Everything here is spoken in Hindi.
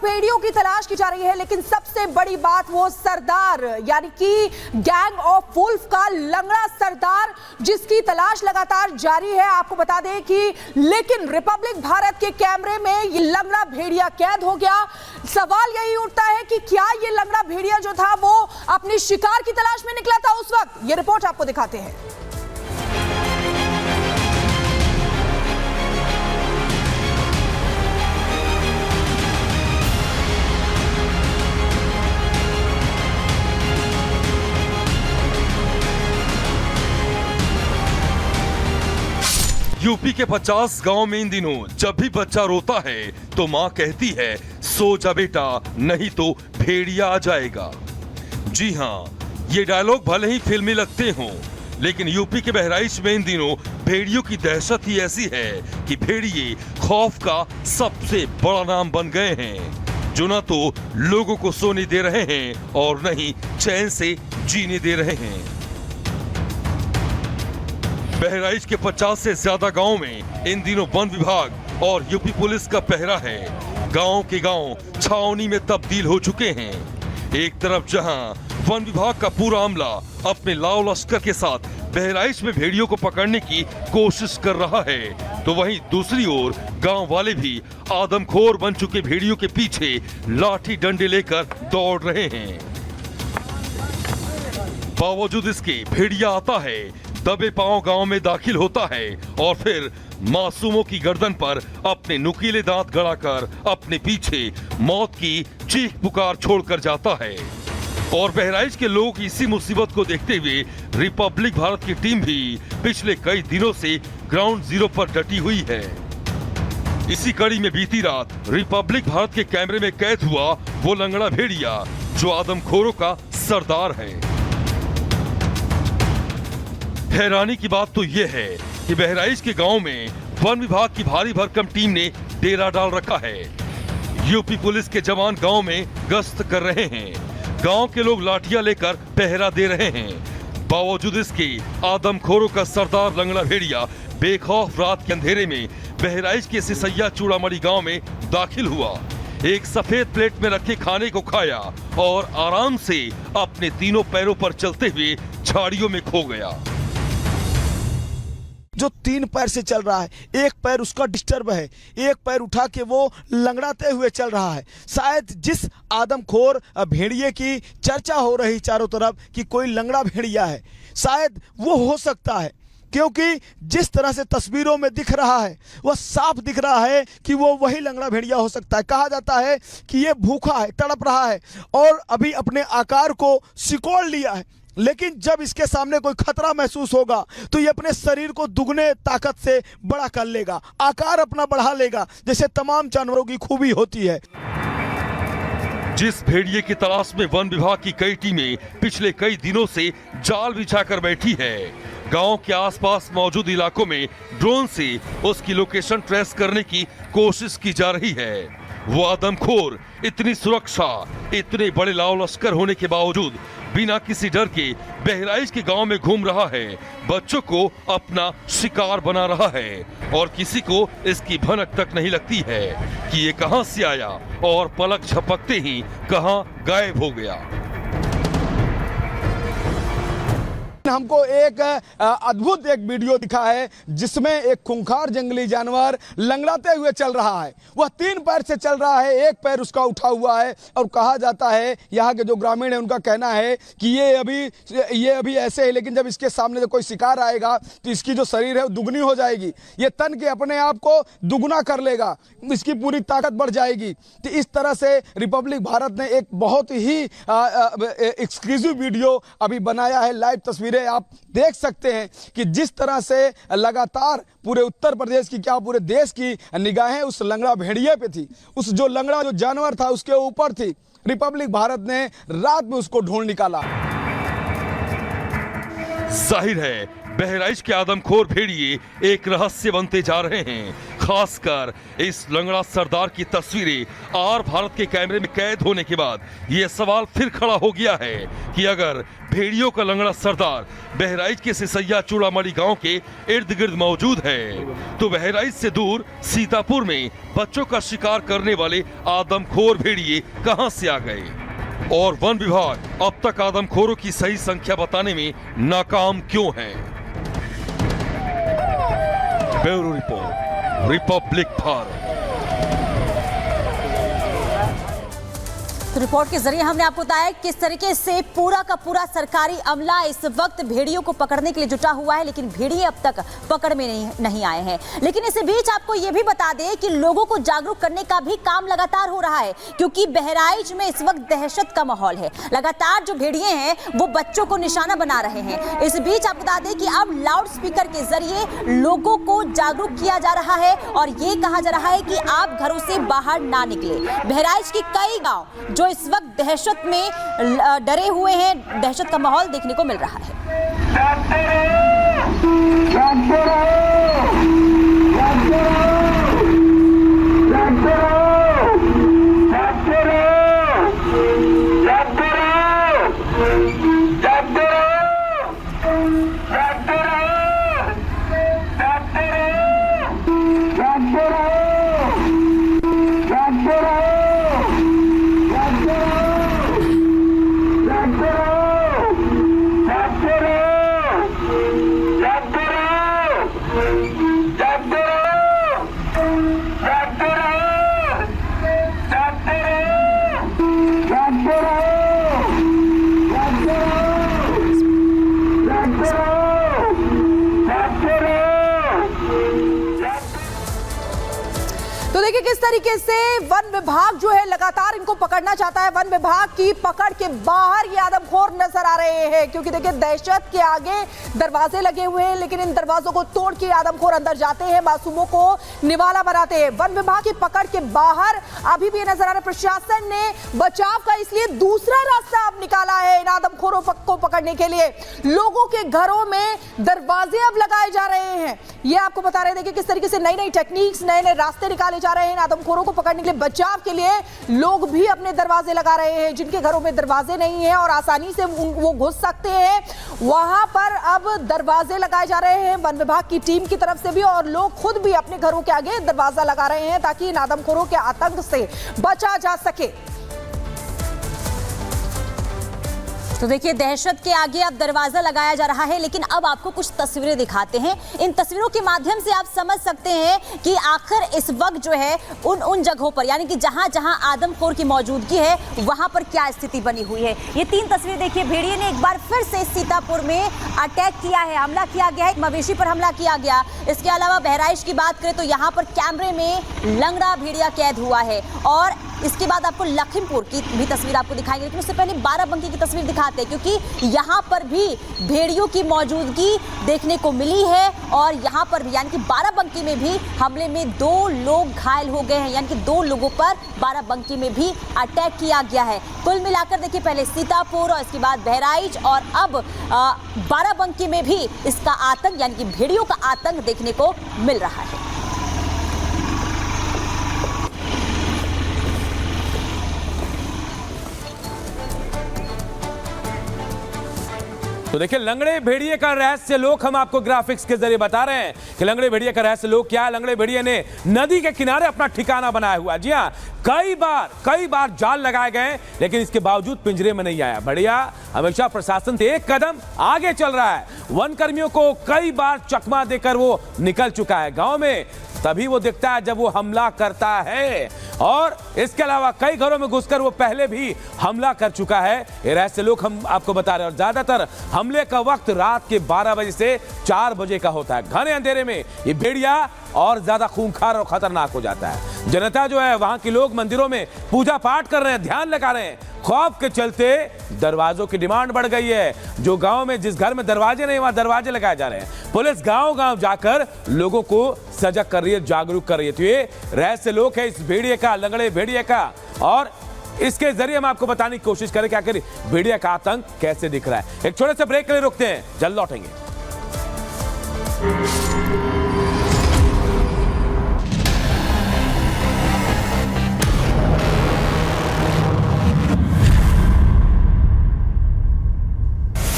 भेड़ियों की तलाश की जा रही है, लेकिन सबसे बड़ी बात वो सरदार यानी कि गैंग ऑफ वुल्फ का लंगड़ा सरदार, जिसकी तलाश लगातार जारी है। आपको बता दें कि लेकिन रिपब्लिक भारत के कैमरे में ये लंगड़ा भेड़िया कैद हो गया। सवाल यही उठता है कि क्या ये लंगड़ा भेड़िया जो था वो अपनी शिकार की तलाश में निकला था उस वक्त। ये रिपोर्ट आपको दिखाते हैं। यूपी के 50 गांव में इन दिनों जब भी बच्चा रोता है तो मां कहती है सो जा बेटा, नहीं तो भेड़िया आ जाएगा। जी हां, ये डायलॉग भले ही फिल्मी लगते हों, लेकिन यूपी के बहराइच में इन दिनों भेड़ियों की दहशत ही ऐसी है कि भेड़िए खौफ का सबसे बड़ा नाम बन गए हैं, जो न तो लोगों को सोने दे रहे हैं और न ही चैन से जीने दे रहे हैं। बहराइच के 50 से ज्यादा गांव में इन दिनों वन विभाग और यूपी पुलिस का पहरा है। गांव के गांव छावनी में तब्दील हो चुके हैं। एक तरफ जहां वन विभाग का पूरा अमला अपने लाव लश्कर के साथ बहराइच में भेड़ियों को पकड़ने की कोशिश कर रहा है, तो वहीं दूसरी ओर गांव वाले भी आदमखोर बन चुके भेड़ियों के पीछे लाठी डंडे लेकर दौड़ रहे हैं। बावजूद इसके भेड़िया आता है, दबे पांव गांव में दाखिल होता है और फिर मासूमों की गर्दन पर अपने नुकीले दांत गड़ाकर अपने पीछे मौत की चीख पुकार छोड़कर जाता है। और बहराइच के लोग इसी मुसीबत को देखते हुए रिपब्लिक भारत की टीम भी पिछले कई दिनों से ग्राउंड जीरो पर डटी हुई है। इसी कड़ी में बीती रात रिपब्लिक भारत के कैमरे में कैद हुआ वो लंगड़ा भेड़िया जो आदमखोरों का सरदार है। हैरानी की बात तो यह है कि बहराइच के गांव में वन विभाग की भारी भरकम टीम ने डेरा डाल रखा है। यूपी पुलिस के जवान गांव में गश्त कर रहे हैं। गांव के लोग लाठियां लेकर पहरा दे रहे हैं। बावजूद इसके आदमखोरों का सरदार लंगड़ा भेड़िया बेखौफ रात के अंधेरे में बहराइच के सिसैया चूड़ामणि गांव में दाखिल हुआ। एक सफेद प्लेट में रखे खाने को खाया और आराम से अपने तीनों पैरों पर चलते हुए झाड़ियों में खो गया। जो 3 पैर से चल रहा है, एक पैर उसका डिस्टर्ब है, एक पैर उठा के वो लंगड़ाते हुए चल रहा है। शायद जिस आदमखोर भेड़िए की चर्चा हो रही चारों तरफ कि कोई लंगड़ा भेड़िया है, शायद वो हो सकता है, क्योंकि जिस तरह से तस्वीरों में दिख रहा है वह साफ दिख रहा है कि वो वही लंगड़ा भेड़िया हो सकता है। कहा जाता है कि ये भूखा है, तड़प रहा है और अभी अपने आकार को सिकोड़ लिया है, लेकिन जब इसके सामने कोई खतरा महसूस होगा तो ये अपने शरीर को दुगने ताकत से बड़ा कर लेगा, आकार अपना बढ़ा लेगा, जैसे तमाम जानवरों की खूबी होती है। जिस भेड़िए की तलाश में वन विभाग की कई टीमें पिछले कई दिनों से जाल बिछाकर बैठी है, गांव के आसपास मौजूद इलाकों में ड्रोन से उसकी लोकेशन ट्रेस करने की कोशिश की जा रही है। वो आदमखोर इतनी सुरक्षा, इतने बड़े लाव लश्कर होने के बावजूद बिना किसी डर के बहराइच के गांव में घूम रहा है, बच्चों को अपना शिकार बना रहा है और किसी को इसकी भनक तक नहीं लगती है कि ये कहां से आया और पलक झपकते ही कहां गायब हो गया। हमको एक अद्भुत एक वीडियो दिखा है जिसमें एक खूंखार जंगली जानवर लंगड़ाते हुए चल रहा है। वह 3 पैर से चल रहा है, एक पैर उसका उठा हुआ है और कहा जाता है, यहाँ के जो ग्रामीण है उनका कहना है कि ये अभी ऐसे है, लेकिन जब इसके सामने कोई शिकार आएगा तो इसकी जो शरीर है वो दुगनी हो जाएगी, ये तन के अपने आप को दुगना कर लेगा, इसकी पूरी ताकत बढ़ जाएगी। तो इस तरह से रिपब्लिक भारत ने एक बहुत ही एक्सक्लूसिव वीडियो अभी बनाया है। लाइव तस्वीरें आप देख सकते हैं कि जिस तरह से लगातार पूरे उत्तर प्रदेश की क्या पूरे देश की निगाहें उस लंगड़ा भेड़िए पे थी, उस जो लंगड़ा जो जानवर था उसके ऊपर थी। रिपब्लिक भारत ने रात में उसको ढूंढ निकाला। जाहिर है बहराइच के आदमखोर भेड़िए एक रहस्य बनते जा रहे हैं। खासकर इस लंगड़ा सरदार की तस्वीरें आर भारत के कैमरे में कैद होने के बाद यह सवाल फिर खड़ा हो गया है कि अगर भेड़ियों का लंगड़ा सरदार बहराइच के सिसैया चूड़ामणि गांव के इर्द गिर्द मौजूद है तो बहराइच से दूर सीतापुर में बच्चों का शिकार करने वाले आदमखोर भेड़िए कहां से आ गए और वन विभाग अब तक आदमखोरों की सही संख्या बताने में नाकाम क्यों है। Bureau report, Republic Bharat. तो रिपोर्ट के जरिए हमने आपको बताया किस तरीके से पूरा का पूरा सरकारी अमला इस वक्त भेड़ियों को पकड़ने के लिए जुटा हुआ है, लेकिन भेड़िए अब तक पकड़ में नहीं आए हैं। लेकिन इस बीच आपको यह भी बता दें कि लोगों को जागरूक करने का भी काम लगातार हो रहा है, क्योंकि बहराइच में इस वक्त दहशत का माहौल है। लगातार जो भेड़िए हैं वो बच्चों को निशाना बना रहे हैं। इस बीच आपको बता दें कि अब लाउड स्पीकर के जरिए लोगों को जागरूक किया जा रहा है और ये कहा जा रहा है कि आप घरों से बाहर ना निकले। बहराइच के कई गांव जो इस वक्त दहशत में डरे हुए हैं, दहशत का माहौल देखने को मिल रहा है। तो देखिए किस तरीके से वन विभाग जो है लगातार इनको पकड़ना चाहता है। वन विभाग की पकड़ के बाहर ये आदमखोर नजर आ रहे हैं, क्योंकि देखिए दहशत के आगे दरवाजे लगे हुए हैं, लेकिन इन दरवाजों को तोड़ के आदमखोर अंदर जाते हैं, मासूमों को निवाला बनाते हैं। वन विभाग की पकड़ के बाहर अभी भी ये नजर आ रहा है। प्रशासन ने बचाव का इसलिए दूसरा रास्ता अब निकाला है इन आदमखोरों को पकड़ने के लिए। लोगों के घरों में दरवाजे अब लगाए जा रहे हैं। ये आपको बता रहे हैं, देखिए किस तरीके से नई नई टेक्निक्स, नए नए रास्ते निकाले जा रहे हैं आदमखोरों को पकड़ने के लिए। बचाव के लिए लोग भी अपने दरवाजे लगा रहे हैं। जिनके घरों में दरवाजे नहीं हैं और आसानी से वो घुस सकते हैं, वहां पर अब दरवाजे लगाए जा रहे हैं वन विभाग की टीम की तरफ से भी, और लोग खुद भी अपने घरों के आगे दरवाजा लगा रहे हैं ताकि इन आदमखोरों के आतंक से बचा जा सके। तो देखिए दहशत के आगे अब दरवाजा लगाया जा रहा है, लेकिन अब आपको कुछ तस्वीरें दिखाते हैं। इन तस्वीरों के माध्यम से आप समझ सकते हैं कि आखिर इस वक्त जो है उन जगहों पर, यानी कि जहां जहां आदमखोर की मौजूदगी है वहां पर क्या स्थिति बनी हुई है। ये तीन तस्वीर देखिए, भेड़िए ने एक बार फिर से सीतापुर में अटैक किया है, हमला किया गया है, एक मवेशी पर हमला किया गया। इसके अलावा बहराइच की बात करें तो यहाँ पर कैमरे में लंगड़ा भेड़िया कैद हुआ है, और इसके बाद आपको लखीमपुर की भी तस्वीर आपको दिखाएंगे, लेकिन उससे पहले बाराबंकी की तस्वीर दिखाते हैं, क्योंकि यहाँ पर भी भेड़ियों की मौजूदगी देखने को मिली है। और यहाँ पर भी यानी कि बाराबंकी में भी हमले में 2 लोग घायल हो गए हैं, यानी कि 2 लोगों पर बाराबंकी में भी अटैक किया गया है। कुल मिलाकर देखिए पहले सीतापुर और इसके बाद बहराइच और अब बाराबंकी में भी इसका आतंक यानी कि भेड़ियों का आतंक देखने को मिल रहा है। तो देखिए लंगड़े भेड़िए का रहस्य लोक हम आपको ग्राफिक्स के जरिए बता रहे हैं कि लंगड़े भेड़िए का रहस्य लोक क्या है। लंगड़े भेड़िए ने नदी के किनारे अपना ठिकाना बनाया हुआ। जी हाँ, कई बार जाल लगाए गए, लेकिन इसके बावजूद पिंजरे में नहीं आया। बढ़िया, हमेशा प्रशासन से एक कदम आगे चल रहा है। वन कर्मियों को कई बार चकमा देकर वो निकल चुका है गांव में, तभी वो दिखता है जब वो हमला करता है। और इसके अलावा कई घरों में घुसकर वो पहले भी हमला कर चुका है। ये रहस्य लोग हम आपको बता रहे हैं। और ज्यादातर हमले का वक्त रात के 12 बजे से 4 बजे का होता है। घने अंधेरे में ये भेड़िया और ज्यादा खूंखार और खतरनाक हो जाता है। जनता जो है, वहां के लोग मंदिरों में पूजा पाठ कर रहे हैं, ध्यान लगा रहे हैं। खौफ के चलते दरवाजों की डिमांड बढ़ गई है। जो गांव में जिस घर में दरवाजे नहीं वहां दरवाजे लगाए जा रहे हैं। पुलिस गांव-गांव जाकर लोगों को सजग कर रही है, जागरूक कर रही है। तो ये रहस्य लोक है इस भेड़िए का, लंगड़े भेड़िए का, और इसके जरिए हम आपको बताने की कोशिश करें कि आखिर भेड़िए का आतंक कैसे दिख रहा है। एक छोटे से ब्रेक के लिए रुकते हैं, जल्द लौटेंगे।